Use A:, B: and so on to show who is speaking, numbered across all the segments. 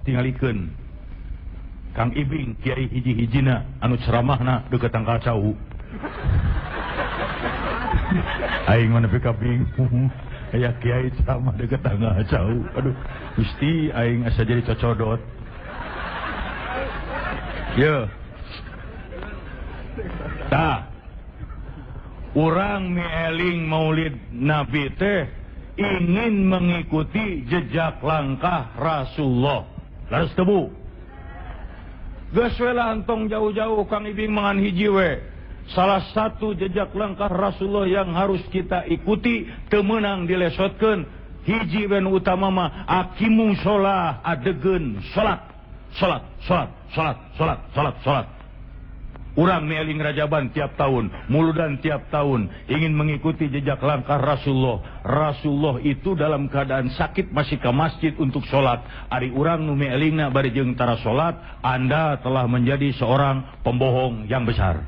A: Tingalikeun Kang Ibing Kiai hiji-hijina anu ceramahna deukeut tangkal cau. Aing mah nepi ka bingung. Aya Kiai ceramah deukeut tangkal cau. Aduh, Gusti aing asa jadi cocodot. Ye. Tah. Urang mieling Maulid Nabi teh ingin mengikuti jejak langkah Rasulullah. Laras tebu geus we lah antong jauh-jauh Kang Ibing mangan hiji we. Salah satu jejak langkah Rasulullah yang harus kita ikuti teu meunang dilesotkeun hiji we nu utama mah aqimu sholah adegeun salat. Urang mieling Rajaban tiap tahun, Muludan tiap tahun ingin mengikuti jejak langkah Rasulullah. Rasulullah itu dalam keadaan sakit masih ke masjid untuk sholat. Ari urang nu mielingna bari jeung tara sholat, Anda telah menjadi seorang pembohong yang besar.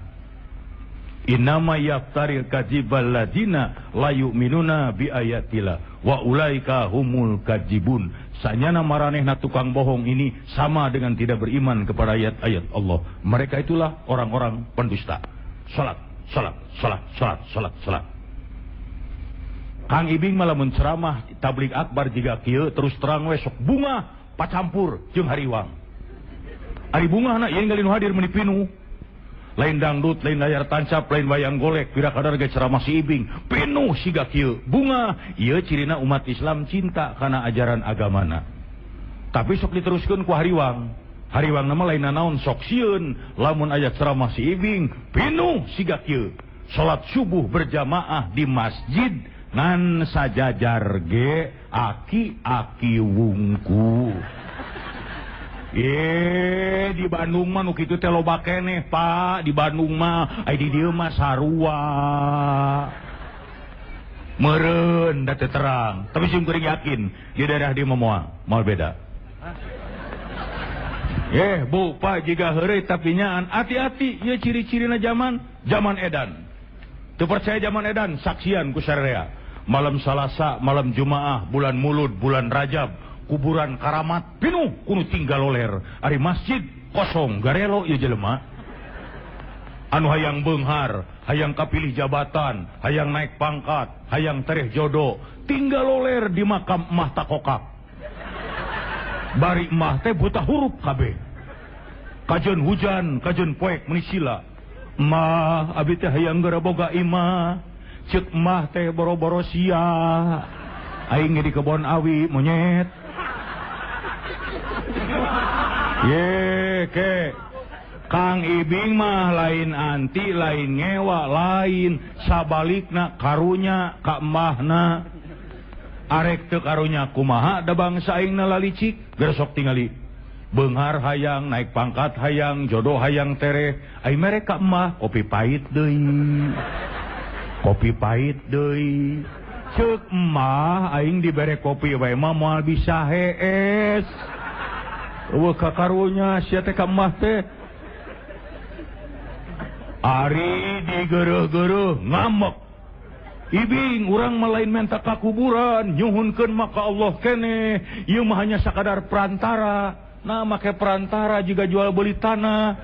A: Innama yaftaril kadzibal ladina la yu'minuna bi ayatillah wa ulaika humul kadzibun. Sanyana maranehna tukang bohong ini sama dengan tidak beriman kepada ayat-ayat Allah. Mereka itulah orang-orang pendusta. Salat. Kang Ibing malah menceramah tablik akbar jiga kieu terus terang we sok bunga pacampur jeung hariwang. Ari bungahna ieu ngalin hadir meuni pinuh. Lain dangdut, lain layar tancap, lain wayang golek, pira kadar ge ceramah si Ibing. Pinuh siga kieu bunga. Ieu cirina umat Islam cinta kana ajaran agamana. Tapi sok diteruskeun ku hariwang. Hariwang nama lain naon sok sieun. Lamun aya ceramah si Ibing, pinuh siga kieu. Salat subuh berjamaah di masjid ngan sajajar ge aki-aki wungku. Di Bandung mah nu kitu teh loba keneh, Pak. Di Bandung mah ai di dieu mah sarua. Meureun da teu terang, tapi sing kuring yakin di daerah dieu mah moal beda. Bu, Pak jiga heureuy tapi nyaan hati-hati ieu ciri-cirina zaman edan. Teu percaya zaman edan saksian ku sararea. Malam Salasa, malam Jumaah, bulan Mulud, bulan Rajab, kuburan karamat pinuh kudu tinggal loler. Ari masjid kosong garelo ieu jelema anu hayang beunghar, hayang kapilih jabatan, hayang naik pangkat, hayang tereh jodoh, tinggal loler di makam emah takokak. Bari emah teh buta huruf kabeh. Kajeun hujan, kajeun poek meuni sila. Emah abi teh hayang geura boga imah, ceuk emah teh boro-boro sia. Aing di kebon awi monyet. Kang Ibing mah lain anti, lain ngewa, lain sabalikna karunya ka emahna. Arek teu karunya kumaha da bangsa aingna lalicik, gersok tingali. Beunghar hayang, naik pangkat hayang, jodoh hayang tereh, ai mere ka emah kopi pahit deui. Kopi pahit deui. Ceuk emah aing dibere kopi wae mah moal bisa hees. Eueuh ka karunya sia teh ka emah teh. Ari digeureuh-geureuh ngambek. Ibing urang mah lain menta ka kuburan, nyuhunkeun maka Allah keneh. Ieu mah hanya sakadar perantara. Nah make perantara juga jual beli tanah.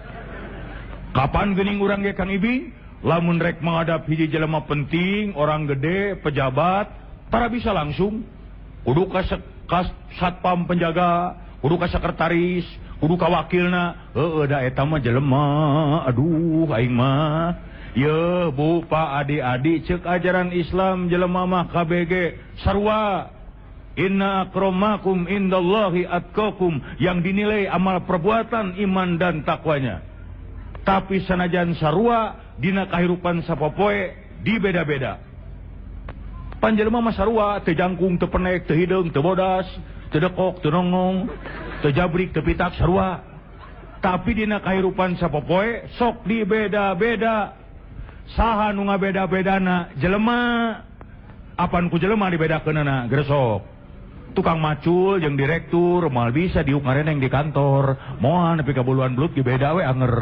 A: Kapan geuning urang ge Kang Ibing? Lamun rek menghadap hiji jelema penting, orang gede, pejabat, tara bisa langsung. Kudu ka satpam penjaga, kudu ka sekretaris, kudu ka wakilna. Heueuh da eta mah jelema, aduh aing mah. Ye Bu, Pak, adik-adik ceuk ajaran Islam jelema mah KBG sarua. Inna akramakum indallahi atqakum, yang dinilai amal perbuatan, iman dan takwanya. Tapi sanajan sarua dina kahirupan sapopoe di beda-beda. Panjelema mah sarua teu jangkung, teu penek, teu hideung, teu bodas, teu dekok, teu nongong, teu jabrik, teu pitak sarua. Tapi dina kahirupan sapopoe sok di beda-beda. saha nu ngabeda-bedana jelema apan ku jelema dibedakeunana gresok tukang macul jeung direktur moal bisa diuk ngareneng di kantor moal nepi ka buluan belut ge beda we anger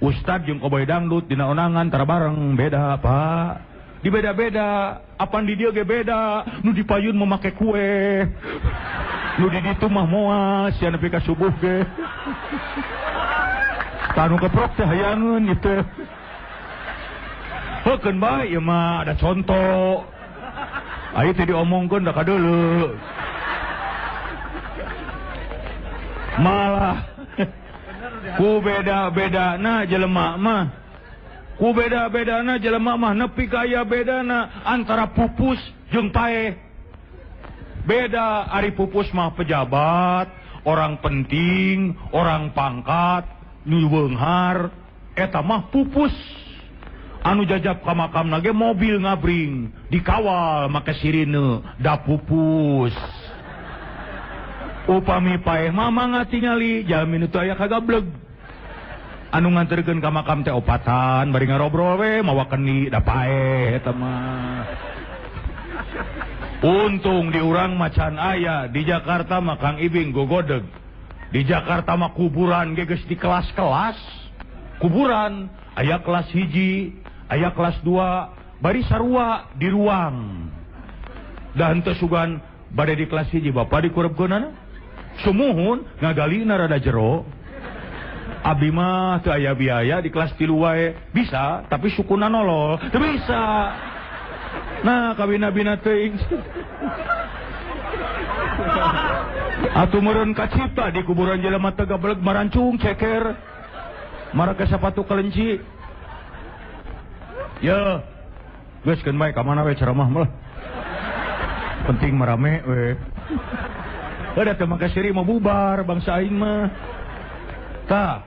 A: ustad jeung koboy dangdut dina onangan tara bareng beda Pak dibeda-beda apan di dieu ge beda nu dipayun memake kue nu di ditu mah moal sia nepi ka subuh ge tanu keprok teh hayangeun gitu heukeun bae ieu mah ada contoh ayo teh diomongkeun da kadeuleu malah ku beda-bedana jelema mah ku beda-bedana jelema mah nepi ka aya bedana antara pupus jeung pae beda ari pupus mah pejabat orang penting orang pangkat nu beunghar eta mah pupus anu jajab ka makamna ge mobil ngabring dikawal make sirine da pupus upami paeh mah mangga tingali jamin itu aya kagableg anu nganterkeun ka makam teh opatan bari ngarobrol we mawa keni da paeh eta mah untung di urang macan aya di Jakarta mah Kang Ibing gogodeg di Jakarta mah kuburan ge geus di kelas-kelas kuburan aya kelas hiji aya kelas 2 bari sarua di ruang dan teu sugan bade di kelas hiji Bapak dikurebkeunana sumuhun ngagalina rada jero abdi mah teu aya biaya di kelas 3 wae bisa tapi sukuna nolol teu bisa nah kabina-bina teuing atuh meureun kacipta di kuburan jelema teu gabeleg marancung ceker marake sapatu kelenci ya geus keun bae ka mana we ceramah mah penting marame we ada teh maka siri mau bubar bangsa aing mah tah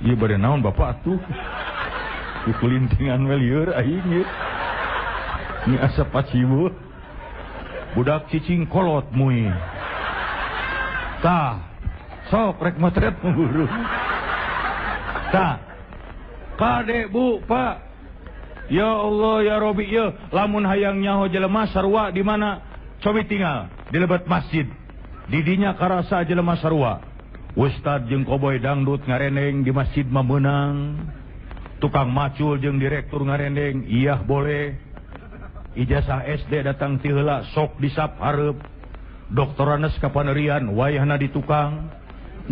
A: ieu bade naon Bapak atuh kulintingan we lieur aing ieu ini asap paciwu budak cicing kolot mui tah sok rek motret nguru tah kade Bu Pak ya Allah ya Robi ya lamun hayang nyaho jelema sarua di mana cobi tinggal di lebat masjid didinya karasa jelema sarua ustad jeung koboy dangdut ngareneng di masjid mah meunang tukang macul jeung direktur ngareneng iya boleh ijazah SD datang ti heula sok disap hareup doktoranes kapanerian wayahna di tukang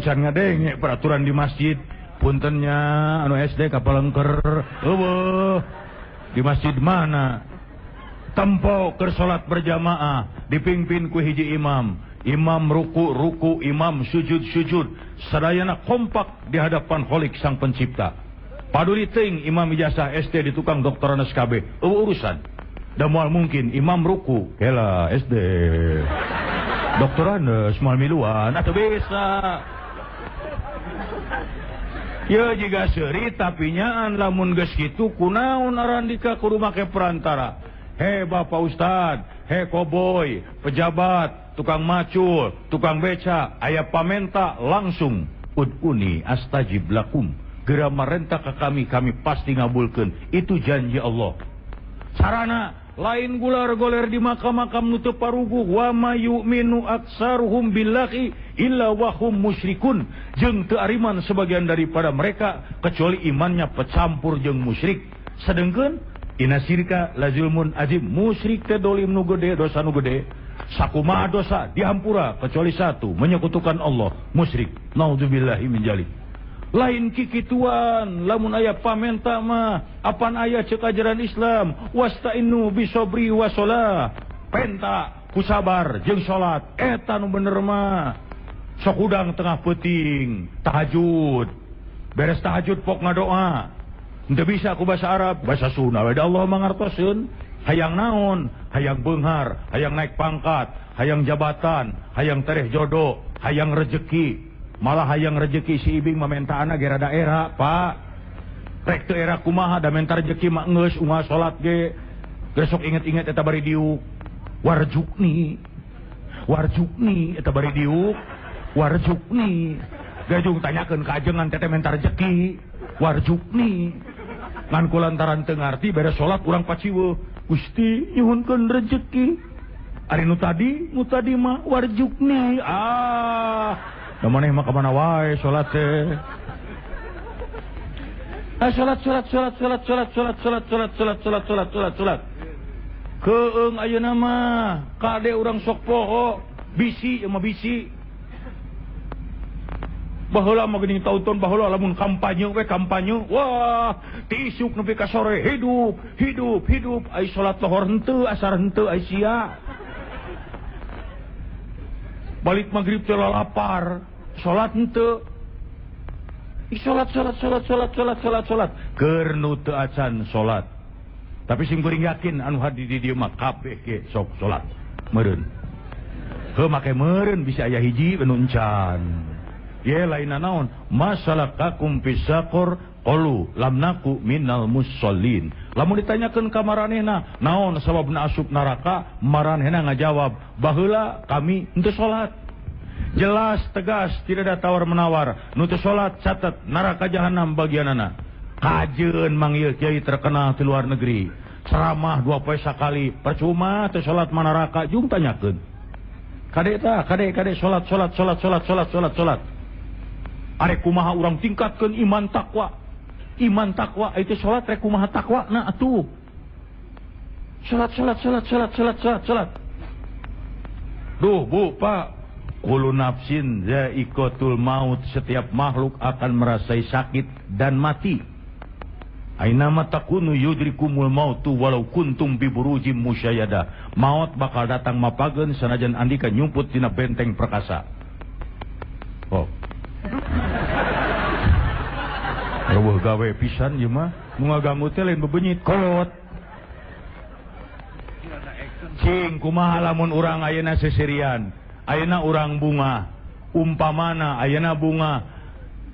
A: can ngadenge peraturan di masjid puntennya anu SD kapalengker eueuh di masjid mana tempo keur salat berjamaah dipimpin ku hiji imam ruku imam sujud sadayana kompak di hadapan Khalik sang pencipta paduli teuing imam ijazah SD di tukang doktoran SKB urusan da moal mungkin imam ruku kela SD doktoran moal miluan atuh bisa ya jika seri tapi nyaan lamun geus kitu kunaon arandika kudu make perantara he Bapak Ustad he koboy pejabat tukang macul tukang beca aya pamenta langsung ud'uni astajib lakum geura marenta ka kami pasti ngabulkeun itu janji Allah carana lain gular-goler di makam-makam nu teu paruguh wa mayu'minu aksaruhum billahi illa wahum musyrikun jeung teu ariman sebagian daripada mereka kecuali imannya pecampur jeung musyrik sedengkeun inasirka lazulmun azim musyrik teh dolim nu gede dosa nu gede sakumaha dosa dihampura kecuali satu menyekutukan Allah musyrik naudzubillahi min dzalik lain kikituan lamun aya pamenta mah apan aya ceuk ajaran Islam wasta'inu bisobri wasolah penta ku sabar jeung salat eta nu bener mah sok udang tengah peuting tahajud beres tahajud pok ngadoa henteu bisa ku bahasa Arab bahasa Sunda we da Allah mangartoseun hayang naon hayang beunghar hayang naik pangkat hayang jabatan hayang tereh jodoh hayang rejeki malah hayang rejeki si Ibing mamentaana ge rada era Pak rek teu era kumaha da menta rejeki mah geus unggal salat ge besok inget-inget eta bari diuk warjukni eta bari diuk warjukni gajung tanyakeun ka ajengan teh menta rejeki warjukni ngan kulantaran teu ngarti beres salat urang paciweuh Gusti nyuhunkeun rezeki ari nu tadi mah warjukni da maneh mah ka mana wae salat teh salat keung ayeuna mah kade urang sok poho bisi mah bisi baheula mah geuning taun-taun baheula lamun kampanye wah ti isuk nepi ka sore hidup ai salat lohor henteu asar henteu ai sia balik magrib teh lapar salat henteu salat keur nu teu acan salat tapi sing kuring yakin anu hadi di dieu mah kabeh ge sok salat meureun heuh make meureun bisa aya hiji anu encan ye lainna naon masalakakum fisaqor qalu lam naku minal musallin lamun ditanyakeun ka maranehna naon sababna asup neraka maranehna ngajawab baheula kami henteu salat jelas tegas tidak ada tawar menawar nu teu salat catet neraka jahanam bagianana kajeun mang ieu kiai terkenal di luar negeri ceramah 2 poe sakali percuma teu salat mah neraka jung tanyakeun kade salat arek kumaha urang tingkatkeun iman takwa itu salat rek kumaha takwa na atuh salat duh bu pak kullu nafsin za'iqatul maut setiap makhluk akan merasai sakit dan mati ainama takunu yudrikumul mautu walau kuntum bi burujim musyayyada maut bakal datang mapageun sanajan andika nyumput dina benteng perkasa Rawuh gawe pisan ieu mah nu ngaganggu teh lain bebenyit kolot cing kumaha lamun urang ayeuna seserian ayeuna urang bunga umpamana ayeuna bunga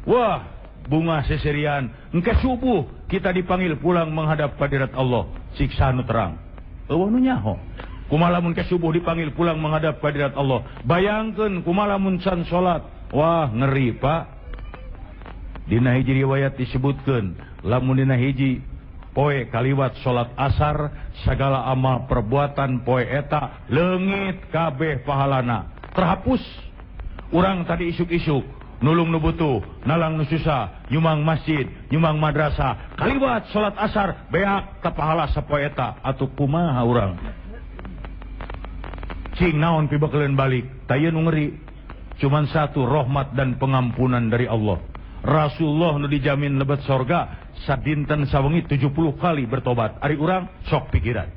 A: wah bunga seserian engke subuh kita dipanggil pulang menghadap hadirat Allah siksa nu terang eueuh nu nyaho kumaha lamun ke subuh dipanggil pulang menghadap hadirat Allah bayangkeun kumaha lamun can salat wah ngeri pak dina hiji riwayat disebutkeun lamun dina hiji poe kaliwat salat asar sagala amal perbuatan poe eta leungit kabeh pahalana terhapus urang tadi isuk-isuk nulung nu butuh nalang nu susah nyumang masjid nyumang madrasah kaliwat salat asar beak ka pahala sapoe eta atuh kumaha urang cing naon pibakeuleun balik tayeu nu ngeri cuman satu rahmat dan pengampunan dari Allah Rasulullah nu dijamin lebet sorga sadinten sawengi 70 kali bertobat ari urang sok pikiran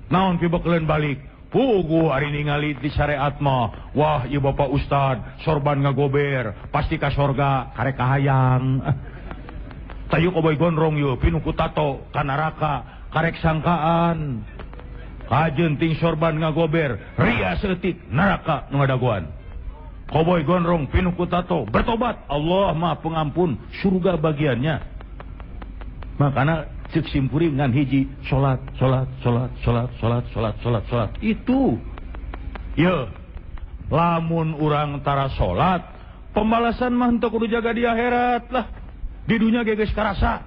A: naon pibakeuleun balik pugu ari ningali di syariat mah wah ieu bapak ustad sorban ngagober pasti ka sorga karek kahayang tayu koboy gondrong yeuh pinu ku tato ka neraka karek sangkaan kajeun ting sorban ngagober ria seutik neraka nu ngadaguan koboy gondrong pinu ku tato bertobat Allah mah pengampun surga bagiannya makana ceuk simpuring ngan hiji salat itu ye lamun urang tara salat pembalasan mah henteu kudu jaga di akhirat lah di dunya ge geus karasa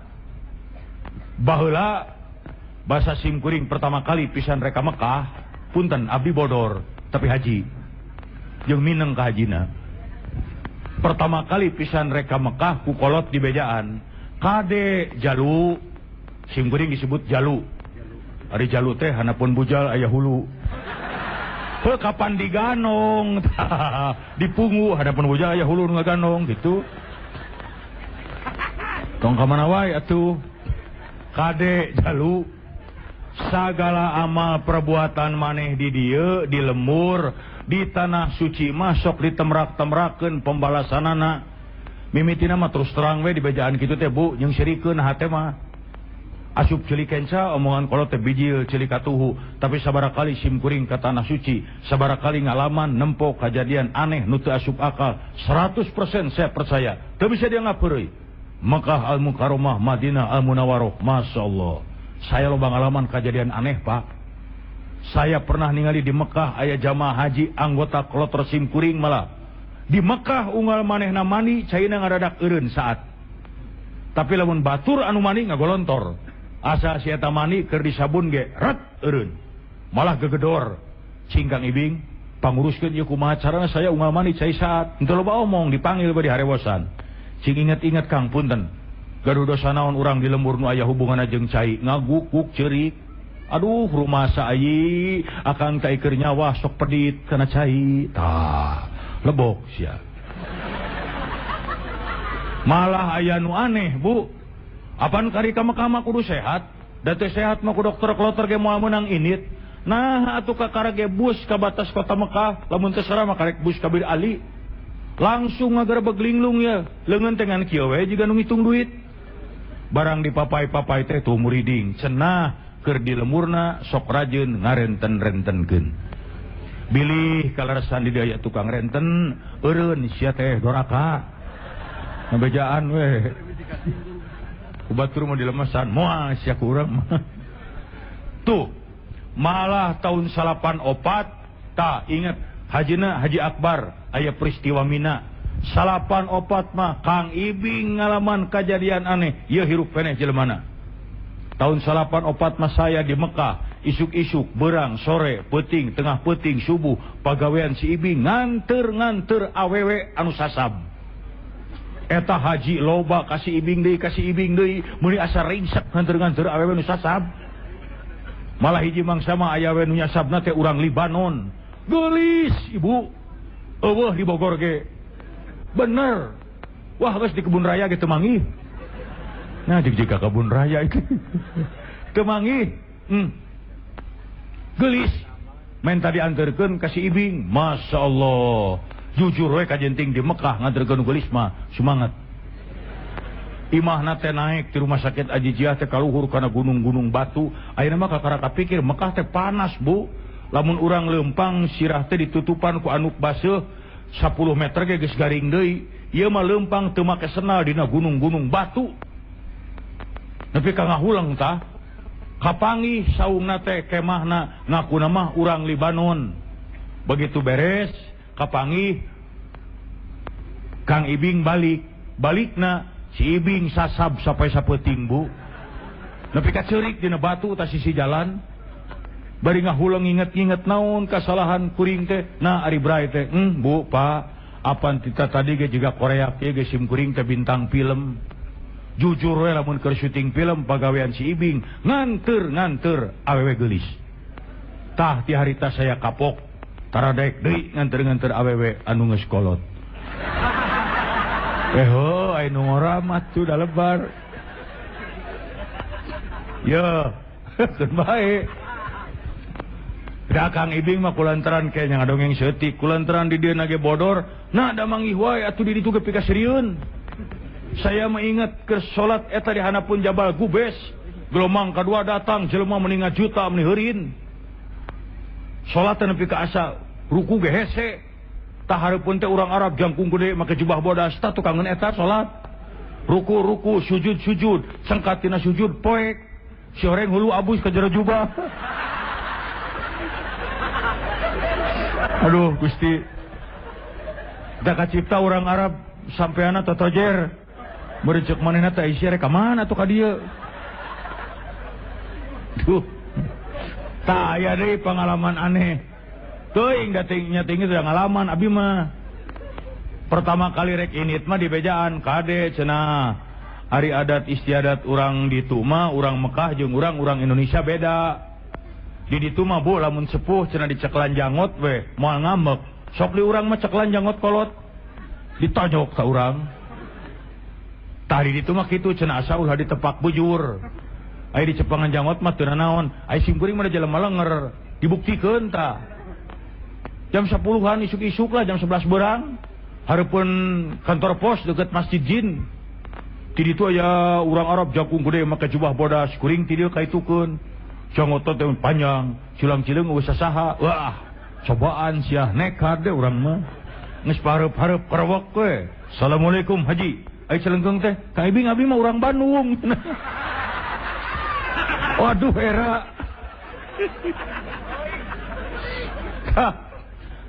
A: baheula basa simkuring pertama kali pisan reka Mekah punten abdi bodor tapi haji jeung mineng ka hajina pertama kali pisan reka Mekah ku kolot di bejaan kade jalu simkuring disebut jalu ari jalu teh hanapun bujal aya hulu heuh kapan diganong dipungu hanapun bujal aya hulu nu ngaganong gitu tong ka mana wae atuh kade jalu sagala amal perbuatan maneh di dieu di lembur di tanah suci masuk ditemrak-temrakeun pembalasanana mimitina mah terus terang we di bejaan kitu teh Bu jeung sirikeun hate mah asup ceuli kenca omongan kolot teh bijil ceuli katuhu tapi sabaraha kali simkuring ka tanah suci sabaraha kali ngalaman nempo kejadian aneh nu teu asup akal 100% saya percaya teu bisa dianggap heureuy Mekah Al-Mukarramah Madinah Al-Munawwarah masyaallah saya loba ngalaman kejadian aneh Pak saya pernah ningali di Mekah aya jamaah haji anggota kloter simkuring malah di Mekah unggal manehna mandi caina ngadadak eureun saat Tapi lamun batur anu mani ngagolontor. Asa si eta mani keur disabun ge ret eureun. Malah gegedor. Cingkang Ibing panguruskeun ieu kumaha carana saya unggal mani cai saat. Henteu loba omong dipanggil bari harewosan. Cing inget-inget Kang punten. Gaduh dosa naon urang di lembur nu aya hubunganna jeung cai ngagukuk ceurik. Aduh rumasa ayi akang cai keur nyawa sok pedit kana cai. Tah lebok sia. Malah aya nu aneh Bu. Apan kari ka Mekah kudu sehat. Da teu sehat mah ku dokter kloter ge moal meunang init. Nah atuh ka karage bus ka batas kota Mekah lamun teu sara mah karek bus ka Bir Ali. Langsung ngagerebeg linglung ya. Leungeun teh ngan kieu we jiga nu ngitung duit. Barang dipapai-papai teh tuh muriding cenah keur di lemurna sok rajin ngarenten-rentenkeun. Bilih kaleresan di dieu tukang renten eureun sia teh doraka. Ngabejaan we. Kubatur mah dilemesan moal sia ku urang mah. Tuh malah tahun 84 tah inget hajina Haji Akbar aya peristiwa Mina. 84 mah Kang Ibing ngalaman kejadian aneh ieu hirup keneh jelemana. Tahun 84 mah saya di Mekah isuk-isuk berang sore peuting tengah peuting subuh pagawean si Ibing nganter awewe anu sasab. Eta haji loba kasih Ibing deui meuni asa ringsek nganter awewe anu sasab. Malah hiji mangsa mah aya we nu nyasabna teh urang Libanon. Geulis Ibu. Eueuh di Bogor ge. Bener. Wah geus di kebun raya ge teu manggih. Nah jika kebun raya itu teu manggih. Geulis. Main tadi anterkeun ka si Ibing. Masya Allah. Jujur we kajenting di Mekah nganterkeun geulis mah semangat. Imahna teh naik di rumah sakit Ajijiah teh kaluhur kana gunung-gunung batu. Ayeuna mah kakara kapikir Mekah teh panas Bu. Lamun urang leumpang sirah teh ditutupan ku anuk baseuh 10 meter ge geus garing deui. Ieu mah leumpang teu make senal dina gunung-gunung batu. Nepi ka ngahulang tah. Kapanggih saungna teh kemahna ngakuna mah urang Libanon. Begitu beres kapanggih Kang Ibing balikna si Ibing sasab sampai sapeuting Bu. Nepi ka ceurik dina batu tah sisi jalan. Bari ngahulang inget-inget naon kasalahan kuring teh. Nah ari bray teh, Bu, Pak, apan kita tadi ge juga Korea ge sim kuring teh bintang film. Jujur we lamun keur syuting film pagawean si Ibing nganter awewe geulis. Tah ti harita saya kapok. Taradaek deui nganter awewe anu geus kolot. Ai nu ngoramat tuh da lebar. Yo, keun bae. Da Kang Ibing mah kulantaran kayaknya ngadongeng seutik, kulantaran di dieu nage bodor, nah da manggih wae atuh di ditu ge pika sirieun. Saya mengingat ke salat eta di hanapun Jabal Gubes, gelombang kedua datang jelema meuni ngajuta meuni heurin. Salat teh nepi ka asa ruku ge hese. Tah hareupeun teh urang Arab jangkung gede make jubah bodas tah tukangeun eta salat. Ruku sujud sangkat tina sujud poek. Si oreng hulu abus ka jero jubah. Aduh Gusti. Da kacipta urang Arab sampeana totojer. Merecek manehna teh isi rek ka mana atuh ka dieu. Duh. Tah aya deui pengalaman aneh. Teuing da tingnya tinggi teh ngalaman abi mah. Pertama kali rek init mah di bejaan kade cenah. Ari adat istiadat urang ditu mah urang Mekah jeung urang Indonesia beda. Di ditu mah Bu lamun sepuh cenah diceklan jangot we moal ngambek. Sok di urang mah ceklan jangot kolot. Ditojok ka urang. Tah di ditu mah kitu cenah asa ulah ditepak bujur. Aya di cepangan jangot mah teu naon. Aya sim kuring mah jelema lenger. Dibuktikeun tah. Jam 10-an isuk-isuk lah jam 11 berang. Hareupeun kantor pos deket Masjid Jin. Di ditu aya urang Arab jangkung gede make jubah bodas kuring ti dieu kaitukeun. Jangotot teh panjang, cilang-cileung geus saha. Wah, cobaan sia nekat deh urang mah. Geus pareup-hareup kerewek we. Assalamualaikum Haji. Ai celengkeung teh, Kang Ibing abi mah urang Bandung. Waduh era.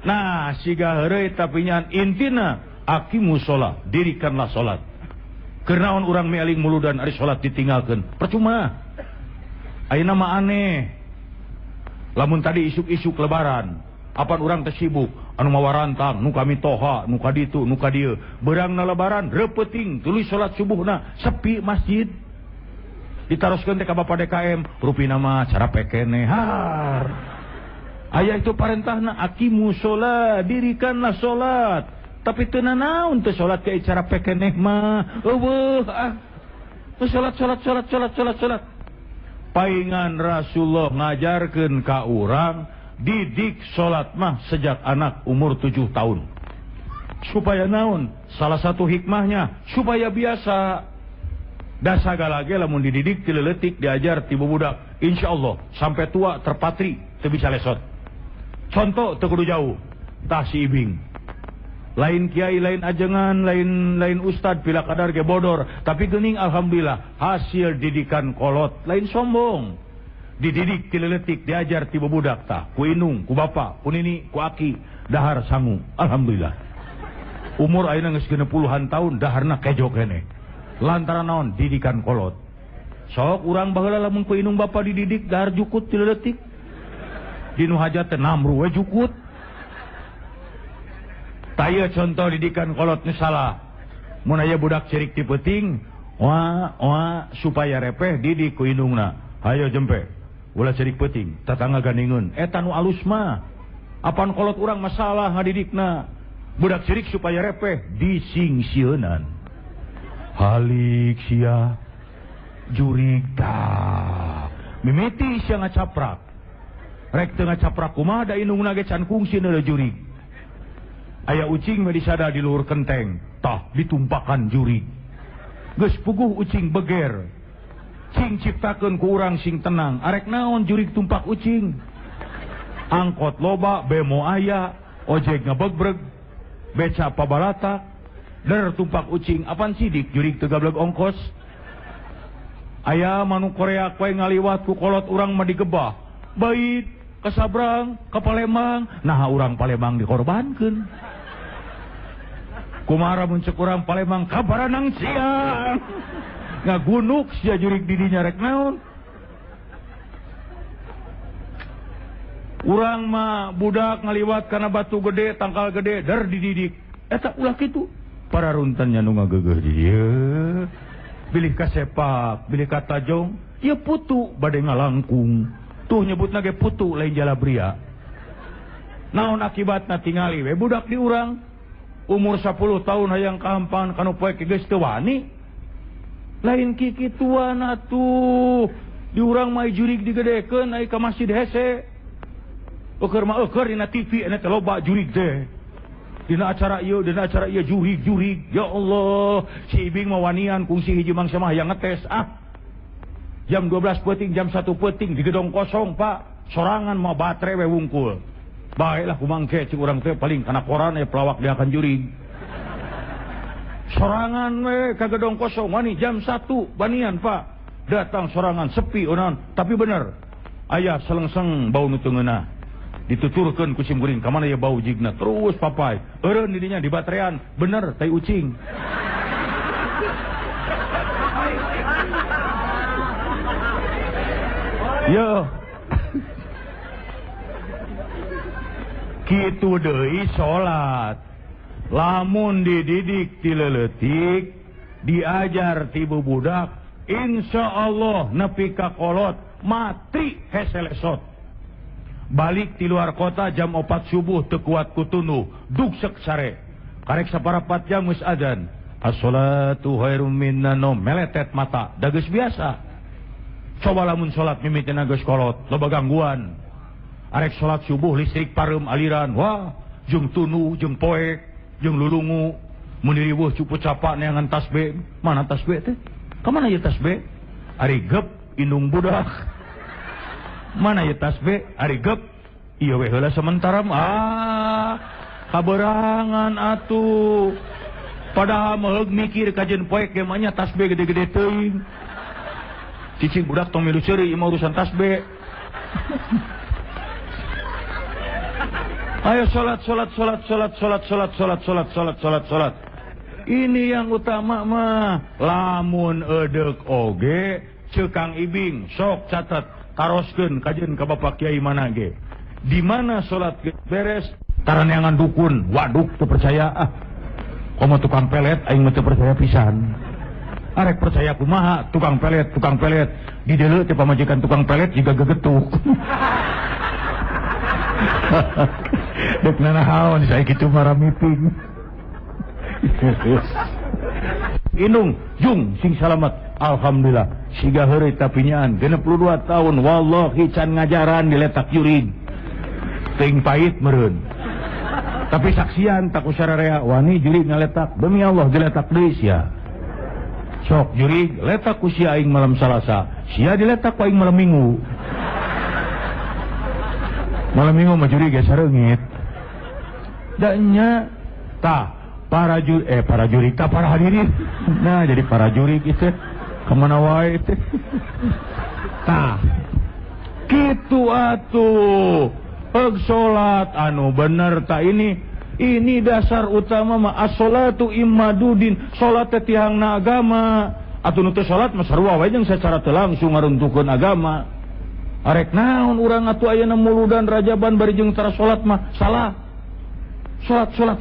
A: Nah, siga heureuy tapi nyan intina aqimus shalah, dirikanlah salat. Kenaon urang mealing muludan ari salat ditinggalkeun percuma. Ayeuna mah aneh. Lamun tadi isuk-isuk lebaran, apan urang teh sibuk anu mawarantang nu kami toha nu ka ditu nu ka dieu. Beurangna lebaran reupeting tuluy salat subuhna sepi masjid. Ditaroskeun teh ka Bapak DKM, rupina mah cara pekene har. Aya itu parentahna aqimus sholat, dirikanlah salat. Tapi teu nanaon teu salat ke cara pekene mah. Eueuh ah. Salat. Paingan Rasulullah ngajarkeun ka urang didik salat mah sejak anak umur 7 tahun. Supaya naon? Salah satu hikmahnya supaya biasa. Da sagala ge lamun dididik ti leutik diajar ti bubudak, insyaallah sampai tua terpatri teu bisa lesot. Contoh teu kudu jauh. Tah si Ibing. Lain kiai, lain ajengan, lain ustad pila kadar ge bodor, tapi geuning alhamdulillah hasil didikan kolot, lain sombong. Dididik ti leutik diajar ti bubudak tah, ku indung, ku bapa, ku nini, ku aki, dahar sangu, alhamdulillah. Umur ayeuna geus 60-an tahun daharna kejo keneh. Lantaran naon? Didikan kolot. Sok urang baheula lamun ku indung bapa dididik dahar jukut ti leutik. Dinu hajat teh namru we jukut. Taya contoh didikan kolot nu salah. Mun aya budak cerik ti peuting, supaya repeh didik ku indungna. Hayo jempe, ulah cerik peuting, tatangga gandingeun. Eta nu alus mah. Apan kolot urang masalah ngadidikna. Budak cerik supaya repeh disingsieunan. Halik sia jurig tah. Mimiti sia ngacaprak. Rek teu ngacaprak kumaha da indungna ge can kungsi neuleuh jurig. Aya ucing mah disada di luhur kenteng, tah ditumpakan jurig. Geus puguh ucing beger. Cing ciptakeun ku urang sing tenang, arek naon jurig tumpak ucing. Angkot loba, bemo aya, ojek ngabegreg, beca pabalatak, der tumpak ucing, apan sidik jurig teu gablek ongkos. Aya manu Korea koe ngaliwat ku kolot urang mah digebah. Bait ka Sabrang, ka Palembang, nah urang Palembang dikorbankeun. Kumara muncul urang Palembang kabaranang siang. Ngagunuk sia jurig didinya rek naon. Urang mah budak ngaliwat kana batu gede, tangkal gede, der dididik. Eta ulah kitu. Para runtannya nu ngageugeuh di dieu. Bilih ka sepak, bilih ka tajong, ieu putu bade ngalangkung. Tuh nyebutna ge putu lain jalabria. Naon akibatna tingali we budak di urang. Umur 10 tahun hayang kahampan kanu poe ke geus teu wani. Lain kikituan atuh. Di urang mah jurig digedekeun ai ka masjid hese. Eukeur mah eukeur dina TV ena teh loba jurig teh. Dina acara ieu jurig. Ya Allah, si Ibing mah wanian kungsi hiji mangsa mah hayang ngetes Jam 12 peuting, jam 1 peuting di gedong kosong, Pak. Sorangan mah batre we wungkul. Baiklah kumangke cik urang teh paling kana koran pelawak dia akan jurig. Sorangan we ka gedong kosong wani jam 1 banian, Pak. Datang sorangan sepi onon, tapi bener. Aya selengseng bau nu teu ngeunah. Dituturkeun ku simkuring ka mana ya bau jigna terus papai. Eureun didinya di batrean, bener tai ucing. Yo. Kitu deui salat. Lamun dididik ti leutik, diajar ti bubudak, insyaallah nepi ka kolot mati hese lesot. Balik ti luar kota jam 4 subuh teu kuat kutunduh, dugsek sare. Karek saparapat jam geus adzan. As-salatu khairum minan naum, meletet mata, da geus biasa. Coba lamun salat mimitina geus kolot, loba gangguan. Arek salat subuh listrik pareum aliran, wah, jeung tunu, jeung poek, jeung lulungu, mun diriweuh cupu capa neangan tasbih. Mana tasbih teh? Ka mana ieu tasbih? Ari gep indung budak. Mana ieu tasbih? Ari gep. Ieu we heula sementara kaberangan atuh. Padahal meheug mikir kajen poek ge mah nya tasbih gede-gede teuing. Cicing budak tong milu ceuri ieu mah urusan tasbih. Ayo salat. Ini yang utama mah lamun edek oge cekang ibing sok catat taroskeun kajen ka Bapak Kiai mana ge di mana salat beres taraneangan dukun waduh teu percaya komo tukang pelet aing mah teu percaya pisan arek percaya kumaha tukang pelet di deuleu teh pamajikan tukang pelet juga gegetuk dek nanahaon saya kitu mara meeting Inung jung sing salamet alhamdulillah siga heureuy tapi nyaan 62 tahun wallahi can ngajaran diletak jurig teuing pait meureun tapi saksian tak usararea wani jurig ngaletak demi Allah diletak deui sia sok jurig letak ku sia aing malam Salasa sia diletak ku aing malam Minggu mah jurig ge sareungit da nya tah para juri tak para hadirin nah jadi para juri gitu kemana wae itu tah kitu atuh salat anu bener tak ini dasar utama mah as-salatu immadudin salat teh tiangna agama atuh nu teu salat mah sarua wae jeung secara teu langsung ngaruntukeun agama arek naon urang atuh ayeuna muludan rajaban bari jeung tara salat mah salah Salat.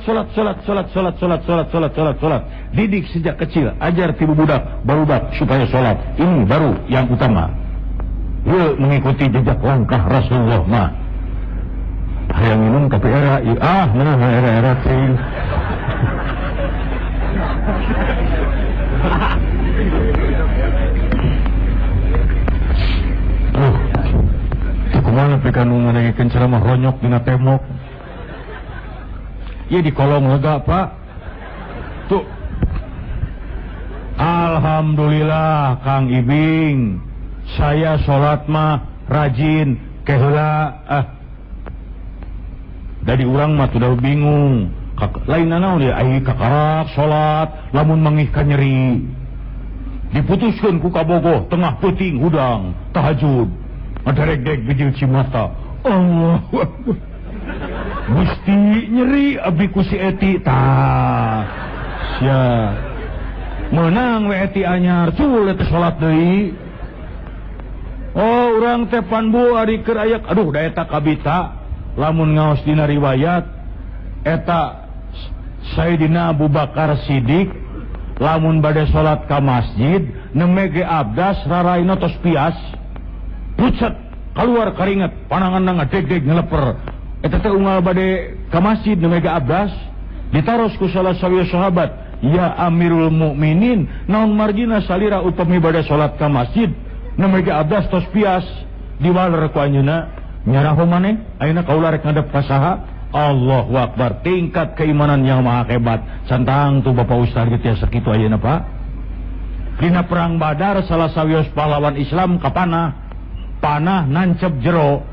A: Didik sejak kecil, ajar ti budak barudak supaya salat. Ini baru yang utama. Yuk mengikuti jejak langkah Rasulullah mah. Hayang minum tapi era mana era teh. Kumaha pika nu ngadengkeun ceramah ronyok dina tembok. Ya di kolong lega Pak tuh alhamdulillah Kang Ibing saya sholat mah rajin keheula dari urang mah udah bingung lain naon dia ai kakarak sholat lamun mangih ka nyeri diputuskeun ku kabogoh tengah peuting hudang tahajud ngaderek-derek bijil cimata Allahu Akbar Gusti nyeri abdi ku si Eti tah sia meunang we Eti anyar sulit salat deui oh urang teh panbu ari keur aya aduh da eta kabita lamun ngaos dina riwayat eta Sayyidina Abu Bakar Siddiq lamun bade salat ka masjid nemege abdas raraina tos pias pucet keluar keringet pananganna ngadeg-deg ngeleper eta teh unggal bade ka masjid nemega abdas ditaros ku salah sawieu sahabat ya Amirul Mukminin naon margina salira upami bade salat ka masjid nemega abdas tos pias diwaler ku anjeunna nyaraho maneh ayeuna kaula rek ngadep ka saha Allahu Akbar tingkat keimanan yang maha hebat santang tuh Bapak Ustaz geus sakitu ayeuna Pak dina perang Badar salah sawios pahlawan Islam kapanah panah nancep jero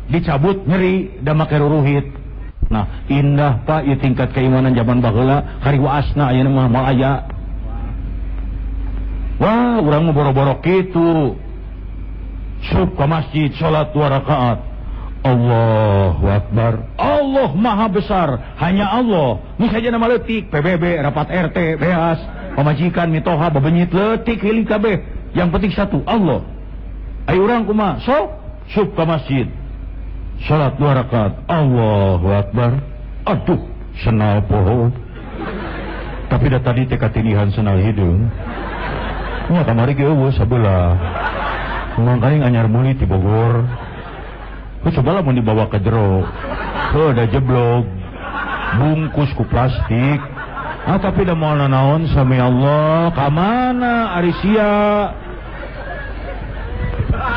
A: dicabut nyeri da make ruruhit nah indah Pak ieu tingkat keimanan zaman baheula kariwaasna ayeuna mah moal aya wah urang mah boro-boro kitu sub ka masjid salat 2 rakaat Allahu Akbar Allah maha besar hanya Allah nu saja nama leutik PBB rapat RT beas pamajikan mitoha babenyit leutik heuling kabeh yang penting satu Allah ayo urang kumaha sok sub ka masjid salat 2 rakaat Allahu Akbar aduh senal poho tapi dah tadi teh katinihan senal hidung nya kamari ge eueuh sabelah mangkaing anyar muli ti Bogor coba lah mau dibawa ke jero ada jeblok bungkus ku plastik tapi dah mau naon sami Allah kamana arisia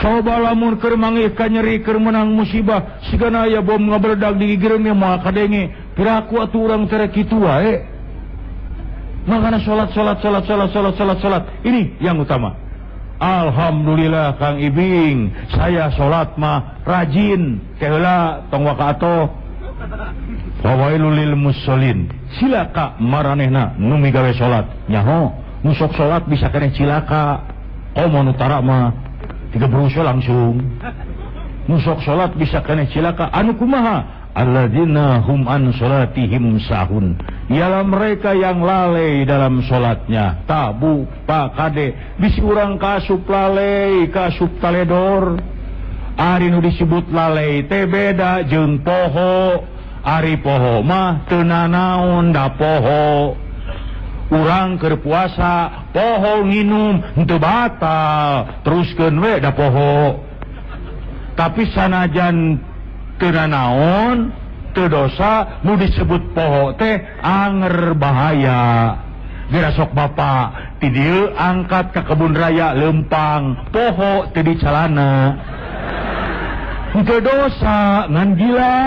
A: coba lamun keur mangih ka nyeri keur menang musibah sigana aya bom ngabeledag di gigireun ge moal kadenge piraku atuh urang teh kitu wae makana salat ini yang utama alhamdulillah Kang Ibing saya salat mah rajin keheula tong wakaatoh fawailul lil musallin cilaka maranehna nu migawe salat nyaho nu sok salat bisa keneh cilaka komo utara mah tiga berusaha langsung nusok sholat bisa kena cilaka anu kumaha alladzina hum an salatihim sahun, ialah mereka yang lalai dalam salatnya. Tabu pak kade bisi urang kasup lalai kasup taledor. Ari nu disebut lalai teh beda jeung poho. Ari poho mah teu nanaon da poho. Urang keur puasa poho nginum henteu batal teruskeun we da poho. Tapi sanajan teu nanaon teu dosa nu disebut poho teh anger bahaya. Geura sok bapa ti dieu angkat ka kebun raya leumpang poho teu dicalana. Henteu dosa ngan gila.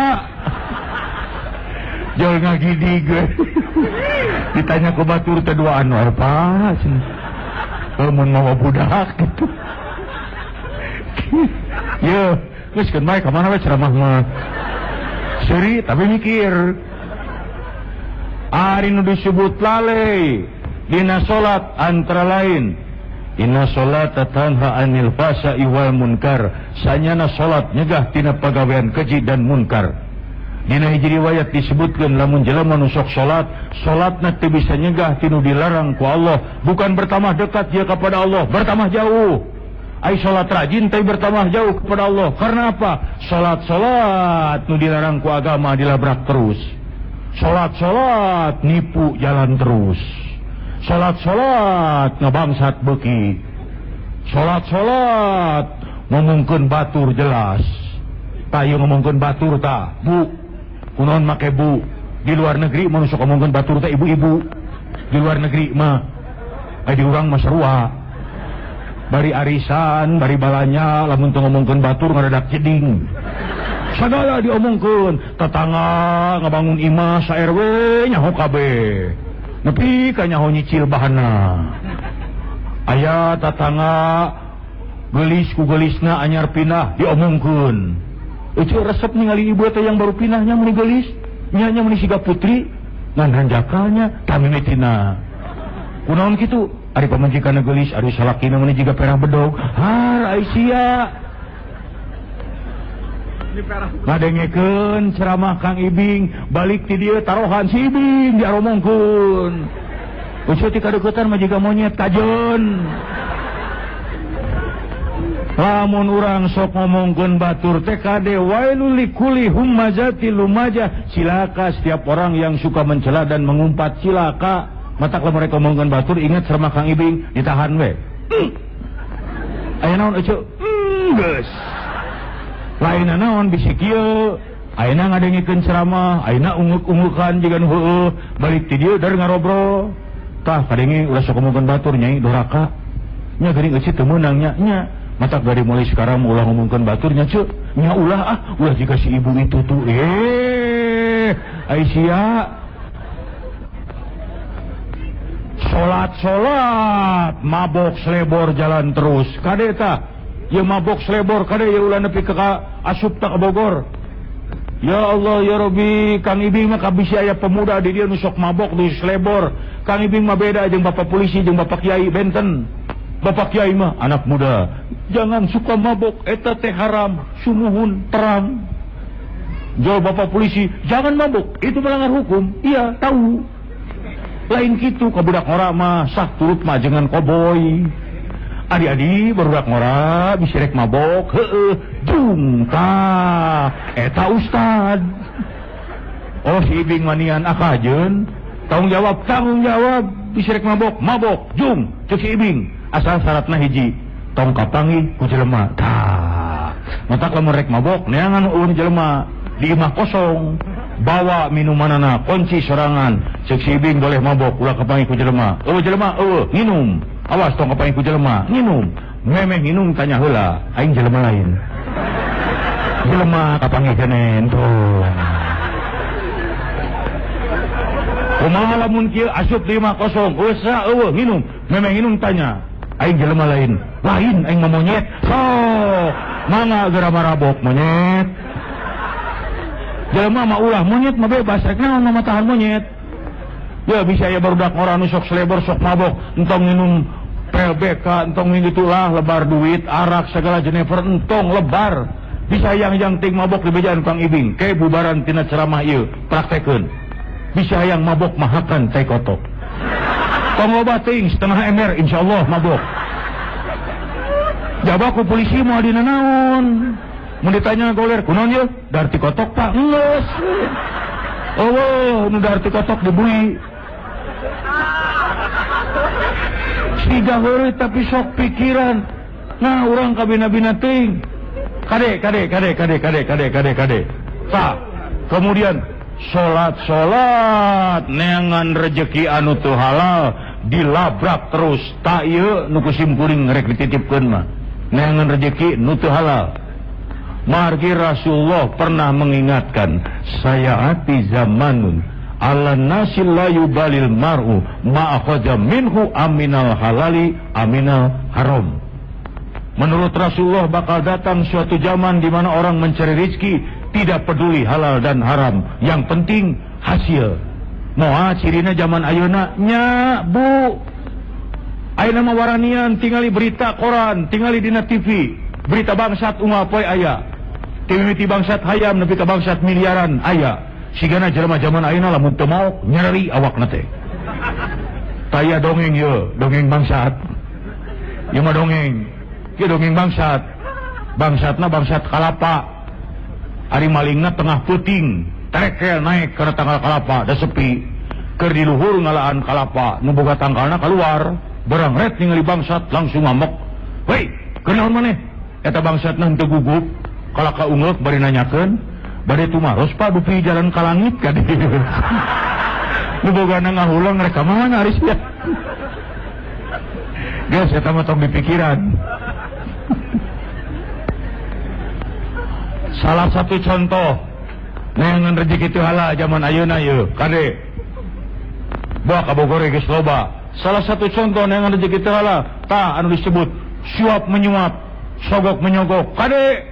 A: Jol ngagidig. Ditanya ku batur teh duaan apa cenah. Mun mawa budak gitu. Ye, geus keun bae ka mana we ceramah mah. Seuri tapi mikir. Ari nu disebut lalai dina salat antara lain inna sholata tanha anil fahsya'i wal munkar. Sanyana salat nyegah tina pagawean keji dan munkar. Dina hiji riwayat disebutkeun lamun jelema nu sok salat, salatna teu bisa nyegah tinu dilarang ku Allah, bukan bertambah dekat dia kepada Allah, bertambah jauh. Ai salat rajin tapi bertambah jauh kepada Allah. Karena apa? Salat nu dilarang ku agama dilabrak terus. Salat nipu jalan terus. Salat ngabangsat beuki. Salat ngomongkeun batur jelas. Ta ieu ngomongkeun batur ta, Bu. Kunaon make bu. Di luar negeri mah sok ngomongkeun batur teh ibu-ibu. Di luar negeri mah di urang mah sarua. Bari arisan, bari balanya lamun teu ngomongkeun batur ngadadak jeding. Sagala diomongkeun, tetangga ngabangun imah sa RW nyaho kabeh. Nepi ka nyaho nyicil bahanna. Aya tetangga gelis ku gelisna anyar pindah diomongkeun. Ucu resep ningali ibu teh yang baru pinahnya meni gelis, nya meni siga putri, ngan hanjakalnya tamimitina. Kunaon kitu? Ari pamajikanna gelis, ari salakina meni jiga perah bedog. Har Aisyah. Ngadengekeun ceramah Kang Ibing, balik ti dieu tarohan si Ibing diaromongkeun. Ucu ti kadeuketan mah jiga monyet kajeun. Lamun urang sok ngomongkeun batur teh kade wailul likulli humazatil lumajah, cilaka setiap orang yang suka mencela dan mengumpat, cilaka. Matak lamun mereka ngomongkeun batur ingat sama Kang Ibing ditahan we. Aya naon euceu? Geus. Lainna naon bisi kieu. Ayeuna ngadengikeun ceramah, ayeuna unguk-ungukan jiga nu heueuh, balik ti dieu dar ngarobro. Tah kadenge ulah sok ngomongkeun batur nyai doraka. Nya geuning euceu teu meunang nya. Matak dari mulai sekarang ulah ngomongkeun baturnya ceu. Nya ulah jika si ibu itu tuh. Aisyah. Salat mabok selebor jalan terus. Kade tah? Ya mabok selebor kade ya ulah nepi ka asup tak Bogor. Ya Allah ya Rabbi, Kang Ibing mah kabisi aya pemuda di dieu nu sok mabok di selebor. Kang Ibing mah beda jeung bapak polisi jeung bapak kiai benten. Bapak kiai mah anak muda, jangan suka mabok, eta teh haram, sumuhun terang. Jawab bapak polisi, jangan mabok, itu melanggar hukum. Iya, tahu. Lain kitu ka budak ngora mah sah turut mah jangan koboy. Adi-adi barudak ngora bisa rek mabok, heueuh, jung tah, eta ustad. Oh si Ibing manian akajeun, tanggung jawab, bisa rek mabok, jung, cek si Ibing. Asal syaratna hiji tong kapangi ku jelema. Tah matak lamun rek mabok neangan ulun jelema di imah kosong bawa minumanana kunci sorangan ceuk si Ibing boleh mabok ulah kapangi ku jelema. Jelema nginum, awas tong kapangi ku jelema nginum, memeh nginum tanya heula aing jelema lain. Jelema kapangi keneh tuh. Kumaha lamun kieu asup di imah kosong usa nginum, memeh nginum tanya aing jelema lain aing mah monyet. Mana geura marabok monyet. Jelema mah ulah monyet mah bebas rek naon mah tahan monyet. Ya bisa ya barudak ngora nu sok selebor sok mabok entong minum PLBK entong ngitulah lebar duit arak segala jenever entong lebar. bisa yang ting mabok di bejaan Kang Ibing kayak bubaran tina ceramah ieu praktekeun bisa yang mabok mahakan teh kotok pengobat ting setengah ember insyaallah mabok jabaku polisi mau dina naon mun ditanya goler kunaon ye darti kotok Pak geus oh nu darti kotok dibui siga heureuy tapi sok pikiran nah urang kabina-bina ting kade tak kemudian salat neangan rezeki anu teu halal dilabrak terus tak ieu nu kusim kuring rek dititipkeun mah neangan rezeki nu teu halal margi Rasulullah pernah mengingatkan sayati zamanun ala nasil la yubalil mar'u ma akhadha minhu aminal halali aminal haram. Menurut Rasulullah bakal datang suatu zaman di mana orang mencari rezeki tidak peduli halal dan haram. Yang penting hasil. Moa cirina zaman ayeuna nya Bu. Ayeuna mah waranian tingali berita koran, tingali dina TV. Berita bangsat unggah poe aya. Timimiti bangsat hayam nepi ka bangsat miliaran aya. Sigana jelema zaman ayeuna lamun teu maok nyeri awakna teh. Taya dongeng ye, dongeng bangsat. Ieu mah dongeng. Ieu dongeng bangsat. Bangsatna bangsat kalapa. Ari malingna tengah puting, terekel naik kana tanggal kalapa, da sepi. Keur di luhur ngalaan kalapa, nu boga tangkalna keluar, barang ret ningali bangsat langsung ngamuk. "Hei, keur naon maneh?" Eta bangsatna henteu gugup, kalaka ungeuk bari nanyakeun, "Bade tumaros Pak dupi jalan ka langit ka dieu." Nu bogana ngahulang rek ka mana aris ya. Geus eta mah tong dipikiran. Salah satu contoh neangan rezeki teu halal zaman ayeuna ieu kade bawa ka Bogor geus loba. Salah satu contoh neangan rezeki teu halal tah anu disebut suap menyuap, sogok menyogok. Kade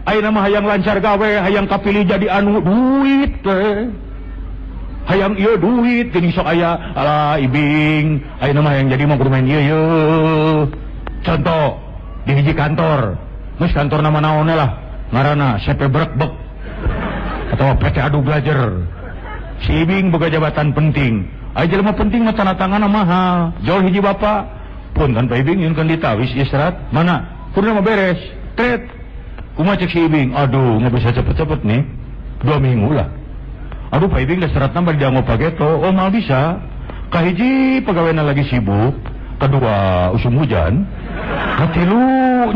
A: ayeuna mah hayang lancar gawe, hayang kapilih jadi anu duit teh. Hayang ieu duit geuning sok aya alah ibing, ayeuna mah hayang jadi mah kudu main ieu. Contoh di hiji kantor, geus kantor nama naon lah. Ngaranna CP Brekbek atau PT Adu Belajar. Si Ibing boga jabatan penting. Aya jelema penting mah tanda tanganna mahal. Jol hiji bapak, punten Pak Ibing nyunkeun ditawis istirahat. Mana? Kurna mah beres. Tret. Kumaha cek si Ibing? Aduh, nggak bisa cepet-cepet nih. 2 minggu lah. Aduh Pak Ibing seratna bari dianggo pageto. Oh, mal bisa. Kahiji pegawena lagi sibuk, kedua usum hujan, katilu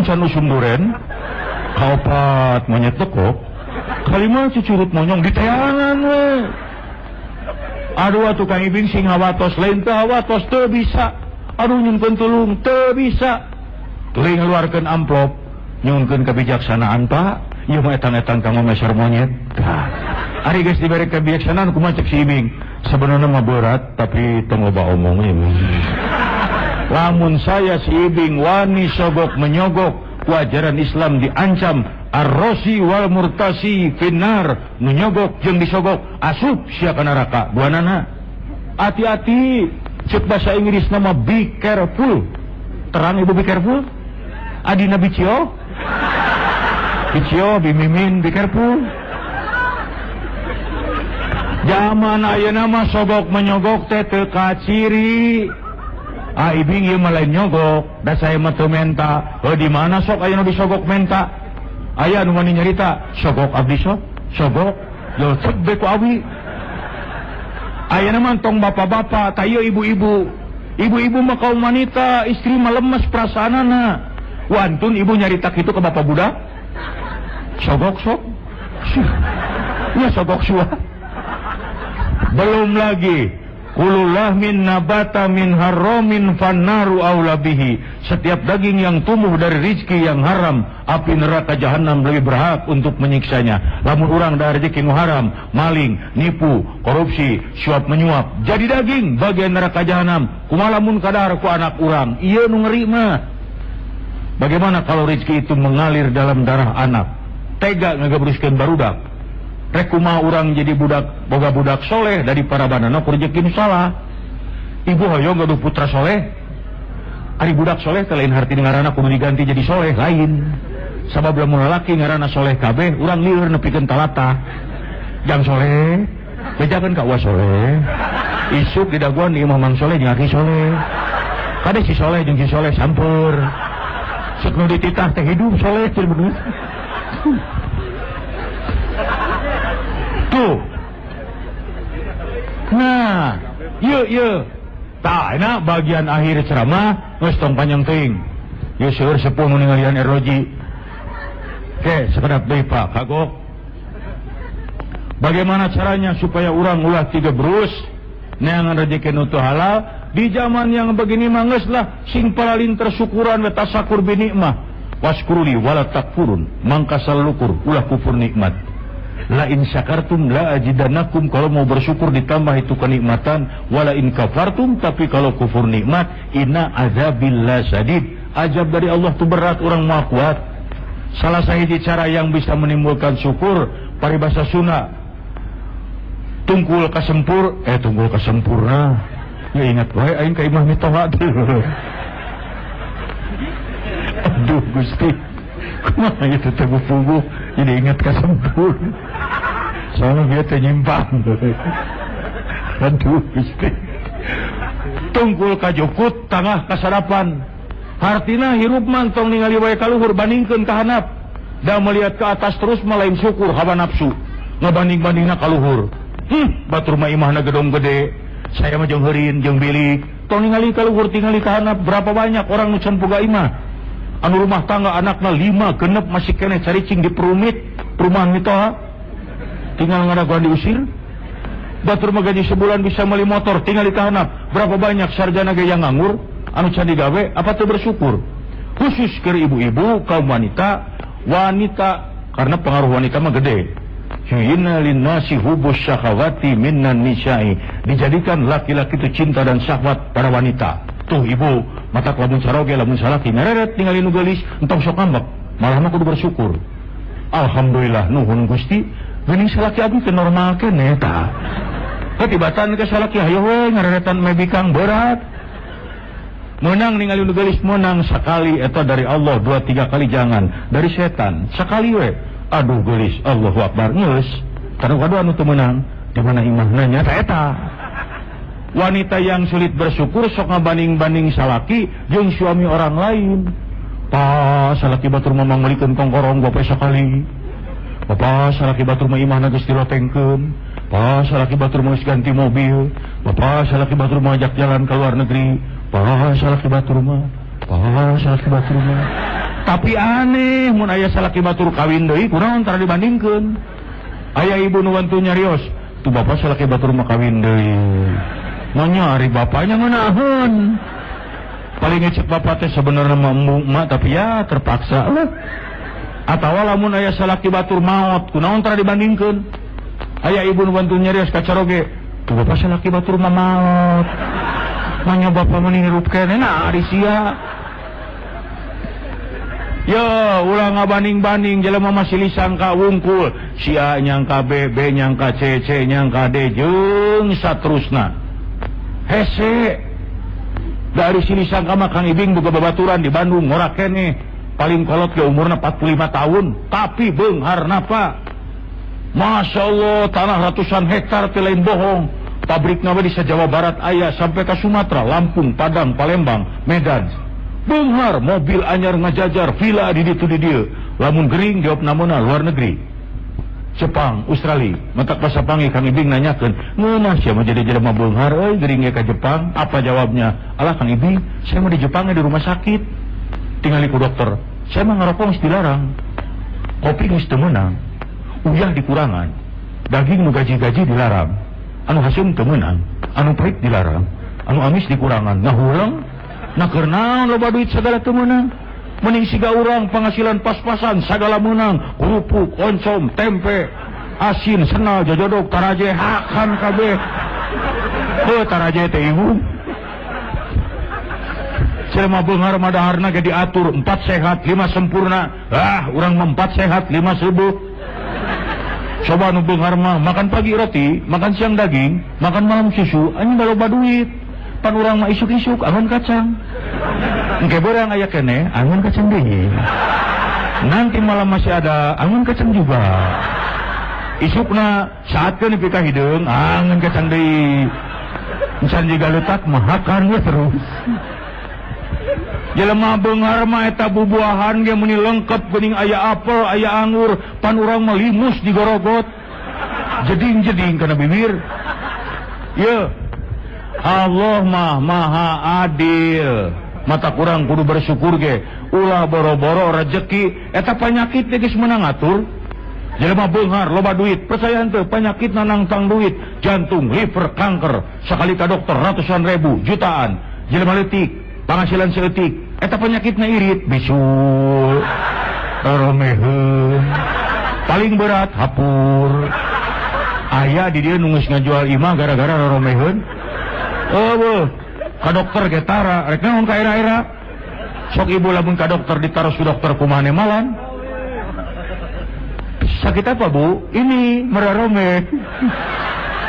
A: encan usum duren. Kaopat monyet tekok kalima cucurut monyong di tayangan we. Aduh atuh Kang Ibing sing hawatos lain teu hawatos teu bisa. Aduh nyunkeun tulung teu bisa. Tuluy ngaluarkeun amplop nyunkeun kebijaksanaan Pak. Ieu mah etan-etan kanggo meser monyet. Ari geus dibere kebijaksanaan kumaha cek si Ibing. Sebenarnya mah berat tapi teu loba omong ieu. Lamun saya si Ibing wani sogok menyogok ajaran Islam diancam ar-rosi wal murtasi finnar nu nyogok jeung disogok asup sia ka neraka duanana. Hati-hati cek bahasa Inggris nama be careful. Terang ibu be careful adina bicio bimimin be careful. Zaman ayeuna mah sogok menyogok teh teu kaciri. Ibing ieu mah lain nyogok, da saya mah teu menta. Di mana sok aya nu disogok menta? Aya nu ngani nyarita, sogok abdi sok, sogok. Yo cek be ku abi. Ayeuna mah tong bapak-bapak, tah ieu ibu-ibu. Ibu-ibu mah kaum wanita, istri mah lemes perasaanana. Wantun ibu nyarita kitu ke bapak budak. Sogok sok. Ya sogok sua. Belum lagi kulullah min nabata min haramin fannaru aula bihi. Setiap daging yang tumbuh dari rezeki yang haram, api neraka jahanam lebih berhak untuk menyiksanya. Lamun urang dari rezeki nu haram, maling, nipu, korupsi, suap menyuap, jadi daging bagian neraka jahanam. Kumaha lamun kadar ku anak urang, ieu nu ngeri mah. Bagaimana kalau rezeki itu mengalir dalam darah anak? Tega ngagabruskeun barudak. Rek kumaha urang jadi budak, boga budak soleh dari para banana ku rezeki nu salah. Ibu hoyong gaduh putra soleh. Ari budak soleh teh lain harti ngaranna kudu diganti jadi soleh lain. sabab lamun lalaki ngaranna soleh kabeh urang lieur nepikeun talata jang soleh bejakeun ka uas soleh isuk di daguan di imam soleh jeung aki soleh kade si soleh jeung si soleh sampeur sok nu dititah teh hidup soleh cil bener tuh nah ieu tah enak bagian akhir ceramah geus tong panjang teuing ieu seueur sepuh nu ningalian eroji oke sekedap deui Pak kagok bagaimana caranya supaya orang ulah tiga berus neangan rezeki nu teu halal di zaman yang begini mah geus lah sing paling tersyukuran we tasakur bi nikmah waskuruli wala takfurun mangka salukur ulah kufur nikmat la in syakartum la ajidannakum kalau mau bersyukur ditambah itu kenikmatan wala in kafartum tapi kalau kufur nikmat inna azabillah sadid azab dari Allah itu berat orang mau kuat salah sahiji cara yang bisa menimbulkan syukur paribasa Sunda tunggul kasempurna ya ingat wae aing ka imah mitoha aduh Gusti kumaha itu teh buku jadi ingat kasempurna soalnya dia teh nyimpang aduh Gusti tunggul kajukut tangah kasarapan hartina hirup mantong ningali wae kaluhur bandingkeun ka handap da melihat ke atas terus mah lain syukur hawa nafsu ngabanding-bandingna kaluhur batur mah imahna gedong gede saya mah jeung heureun jeung bilik tong ningali kaluhur tingali ka handap berapa banyak orang nu can boga imah anu rumah tangga anakna 5 genep masih keneh caricing di perumahan mitoha tinggal ngadaguan diusir batur mah gaji sebulan bisa meuli motor tingali ka handap berapa banyak sarjana ge yang nganggur anu can digawe apa teu bersyukur khusus keur ibu-ibu kaum wanita karena pengaruh wanita mah gede Hina linnasi hubus syahawati minnan nisa'i dijadikan laki-laki itu cinta dan syahwat pada wanita tuh ibu mata lamun saroge lamun salaki ngareret tinggalin nu geulis entong sok ngambek malah mah kudu bersyukur alhamdulillah nuhun Gusti geuning salaki abdi teh normal keneh tah ketibatan ke salaki hayo we ngareretan mebikang berat menang ningali nu geulis menang sakali eta dari Allah 2-3 kali jangan dari setan sakali we aduh gelis Allahu Akbar geus kadu-kadu anu teu meunang di mana imahna nya eta wanita yang sulit bersyukur sok ngabanding-banding salaki jeung suami orang lain pas salaki batur mah manglikeun kongkorong gope sakali pas salaki batur mah imahna geus dilotengkeun pas salaki batur mah geus ganti mobil pas salaki batur mah ajak jalan ke luar negeri pas salaki batur mah tapi aneh mun aya salaki batur kawin deui kunaon tara dibandingkeun aya ibu nu wantu nyarios tu bapak salaki batur mah kawin deui nyari bapaknya ngeunaheun paling ngecek bapak teh sebenarnya mah tapi ya terpaksa atawa lamun aya salaki batur maot kunaon tara dibandingkeun aya ibu nu wantu nyarios ka caroge tu bapak salaki batur mah maot nya bapak mah hirup keneh nah ari sia yo ulah ngabanding-banding jelema masih lisangka wungkul si A nyangka B nyangka C nyangka D jeung saterusna hese dari sini sangka mah Kang Ibing boga babaturan di Bandung ngora keneh paling kolot ke umurna 45 tahun tapi beungharna Pak Masya Allah tanah ratusan hektar teh lain bohong pabrikna we di Jawa Barat aya sampai ke Sumatera Lampung Padang Palembang Medan beunghar mobil anyar ngajajar villa di dieu lamun gering jawab namuna luar negeri Jepang Australia mentak basa panggil Kang Ibing nanyakeun ngeunah sia mah jadi jelema beunghar euy gering ka Jepang apa jawabnya alah Kang Ibing saya mah di Jepang di rumah sakit tingali ku dokter saya mah ngarokok geus dilarang kopi geus teu meunang uyah dikurangan daging nu gaji-gaji dilarang anu haseum teu meunang anu pahit dilarang anu amis dikurangan ngahulang nah karena loba duit segala teu meunang mending siga urang penghasilan pas-pasan segala meunang kerupuk oncom tempe asin senal jojodog taraje hakan kabeh heuh taraje teh ibu selama beunghar mah daharna ge diatur 4 sehat 5 sempurna urang mah 4 sehat 5 subuh coba nu beunghar mah makan pagi roti makan siang daging makan malam susu anjing loba duit pan urang mah isuk-isuk angon kacang engke beurang aya keneh angon kacang deui Nanti malam masih ada angin kencang juga. Isukna saat kan pika hidung angin kencang deui. Misalnya juga letak mahakan we terus. Jelema beunghar mah eta bubuahan ge meni lengkep geuning aya apel, aya anggur, pan urang mah limus digorogot. Jeding-jeding kana bibir. Ye. Allah mah maha adil. Mata kurang kudu bersyukur ge. Ulah boro-boro rezeki eta panyakit geus meunang ngatur. Jelema beunghar loba duit, percaya henteu penyakit nangtang duit, jantung, liver, kanker, sakali ka dokter ratusan ribu, jutaan. Jelema leutik, penghasilan seeutik, eta penyakitna irit, bisu, romeheun. Paling berat hapur. Aya di dieu nu geus ngajual imah gara-gara romeheun. Eueuh, ka dokter ge tara, rek naon ka era-era. Sok ibu lamun ka dokter ditaros ku dokter kumaha malan. Sakit apa bu? Ini merarome.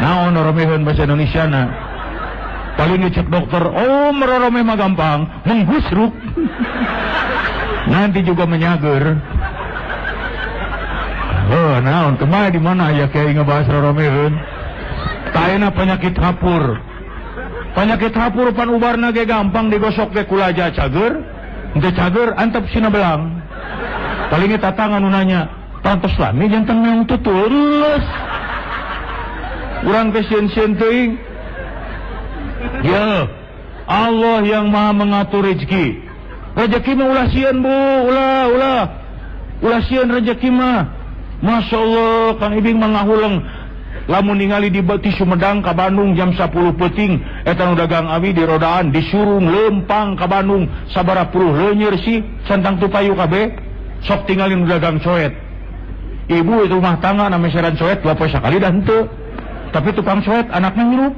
A: Naon romeheun bahasa Indonesia na. Paling ngecek dokter, oh merarome mah gampang, menggusruk. Nanti juga menyager. Oh naon kemana di mana ya kayak ngebahas romeheun. Taena penyakit hapur. Penyakit hapur pan ubarna ge gampang digosok ge kulaja cager. Henteu cager antep sina belang. Paling eta tangan nu nanya. Pantos lami jantan meong tutulus. Urang teh sieun-sieun teuing. Ya, Allah yang Maha mengatur rezeki. Rezeki mah ulah sieun bu, ulah sieun rezeki mah. Masya Allah, Kang Ibing mah ngahuleng. Lamun ningali di Sumedang ka Bandung jam 10 peuting, eta nu dagang abi di rodaan disuruh lempang ka Bandung sabaraha puluh leunyeur sih santang tupayu kabeh. Sok tinggalin dagang coet. Ibu itu rumah tangga namanya seran coet 2 poe sakali dah henteu. Tapi tukang coet anaknya ngirup.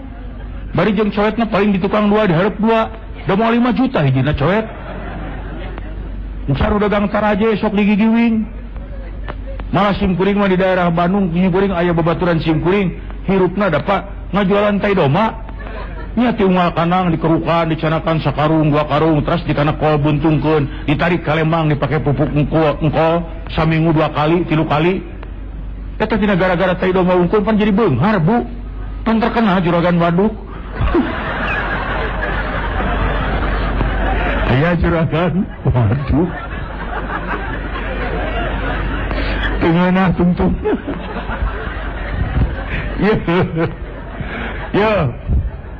A: Bari jeung coetna paling di tukang 2 dihareup 2. Da moal 5 juta hijina coet. Encar dagang taraje sok digigiwing. Malah sim kuring mah di daerah Bandung, sim kuring aya babaturan sim kuring, hirupna dapat ngajualan tai doma. Nya ti unggal kanang dikerukan, dicanakan sakarung 2 karung, terus dikana kol buntungkeun, ditarik ka Lembang dipake pupuk engkol, saminggu 2 kali, 3 kali. Eta tina gara-gara tai doma ungkul pan jadi beunghar, Bu. Pan terkena juragan waduk. Aya juragan waduk. Tengena tungtung. Ya.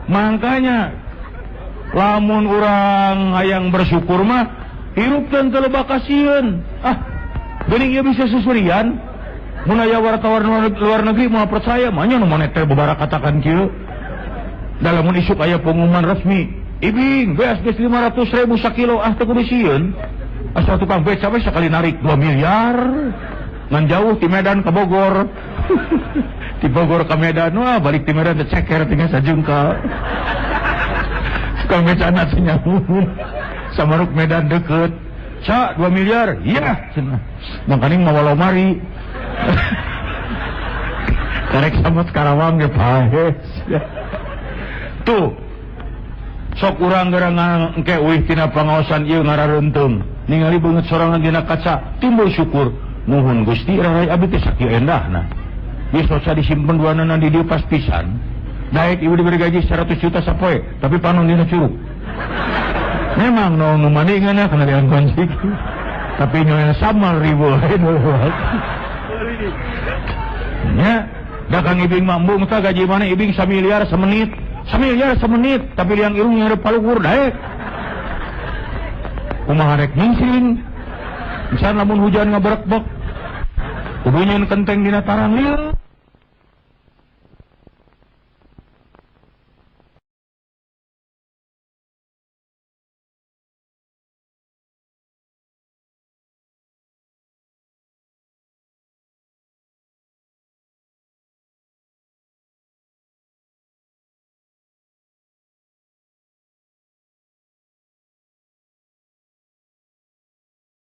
A: Makanya lamun urang hayang bersyukur mah hirupkeun teu loba kasieun. Geuning ieu bisa susurian. Mun aya wartawan luar negeri moal percaya mah nya nu maneh teh babara katakan kieu. Da lamun isuk aya pengumuman resmi, Ibing beas geus 500.000 sakilo teu kudu sieun. Asal tukang beca we sakali narik 2 miliar. Ngan jauh ti Medan ka Bogor. Di Bogor ke Medan, wah balik di Medan ceker tinggal sajungkal. Tukang beca anak senyamun. Samaruk Medan deket. Ca 2 miliar, iya. Makaning mawalau mari. Karek sama Karawang ge pahe. Tuh. Sok urang gerangan engke euih tina pangaosan ieu ngarareunteung. Ningali beungeut sorangan dina kaca, timbul syukur. Nuhun Gusti rarai abdi teh sakieu endahna. Geus soca disimpen duanana di dieu pas pisan. Daek ibu diberi gaji 100 juta sapoe, tapi panon dina curug. Memang nu mandinganna kana dengan kunci. Tapi nyonya sama ribu. Nya, da Kang Ibing mambung tah gaji mana Ibing 1 miliar semenit. 1 miliar semenit, tapi liang irung ngarep paluhur daek. Kumaha rek nyingsin. Misalnya lamun hujan ngabrek-bek, kudu nyeun kenteng dina tarang lieu.